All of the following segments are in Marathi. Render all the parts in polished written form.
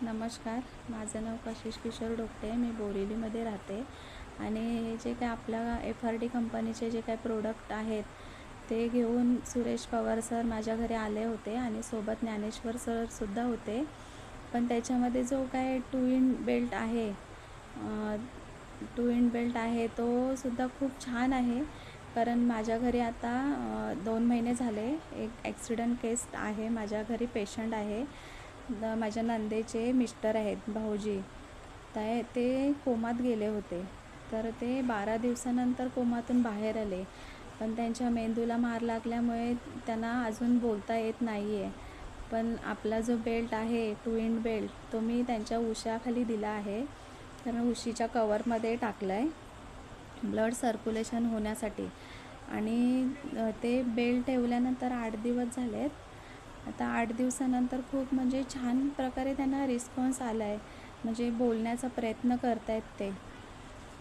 नमस्कार, माझं नाव कशिश किशोर डोकटे. मी बोरिवलीमध्ये राहते आणि जे काय आपल्या FRD कंपनीचे जे काही प्रोडक्ट आहेत ते घेऊन सुरेश पवार सर माझ्या घरी आले होते आणि सोबत ज्ञानेश्वर सरसुद्धा होते. पण त्याच्यामध्ये जो काय टू इन बेल्ट आहे तो सुद्धा खूप छान आहे. कारण माझ्या घरी आता 2 महिने झाले एक ॲक्सिडेंट केस आहे. माझ्या घरी पेशंट आहे. माझ्या नंदेचे मिस्टर आहेत भाऊजी, ते कोमात गेले होते. तर ते 12 दिवसानंतर कोमातून बाहेर आले. पण त्यांच्या मेंदूला मार लागल्यामुळे त्यांना अजून बोलता येत नाही आहे. पण आपला जो बेल्ट आहे टू इन बेल्ट तो मी त्यांच्या उशाखाली दिला आहे. कारण उशीच्या कवरमध्ये टाकलं आहे ब्लड सर्क्युलेशन होण्यासाठी. आणि ते बेल्ट ठेवल्यानंतर 8 दिवस झाले आहेत. आता 8 दिवसानंतर खूप म्हणजे छान प्रकारे त्यांना रिस्पॉन्स आला आहे. म्हणजे बोलण्याचा प्रयत्न करत आहेत ते.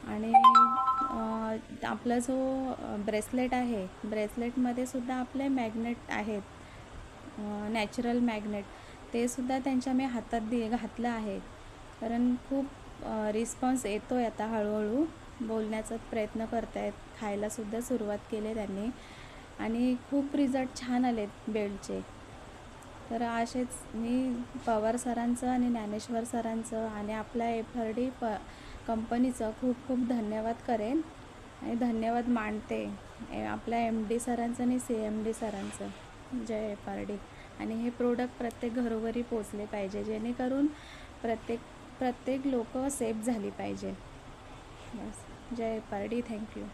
आणि आपला जो ब्रेसलेट आहे, ब्रेसलेटमध्ये सुद्धा आपले मॅग्नेट आहेत, नॅचरल मॅग्नेट. ते सुद्धा त्यांच्या मी हातात घातलं आहे. कारण खूप रिस्पॉन्स येतो आहे. आता हळूहळू बोलण्याचा प्रयत्न करत आहेत, खायलासुद्धा सुरुवात केली त्यांनी आणि खूप रिझल्ट छान आलेत बेल्टचे. तर असेच मी पवार सरांचं आणि ज्ञानेश्वर सरांचं आणि आपल्या FRD कंपनीचं खूप खूप धन्यवाद करेन आणि धन्यवाद मानते आपल्या MD सरांचं आणि CMD सरांचं. जय FRD. आणि हे प्रोडक्ट प्रत्येक घरोघरी पोचले पाहिजे, जेणेकरून प्रत्येक लोक सेफ झाली पाहिजे. बस. जय FRD. थँक्यू.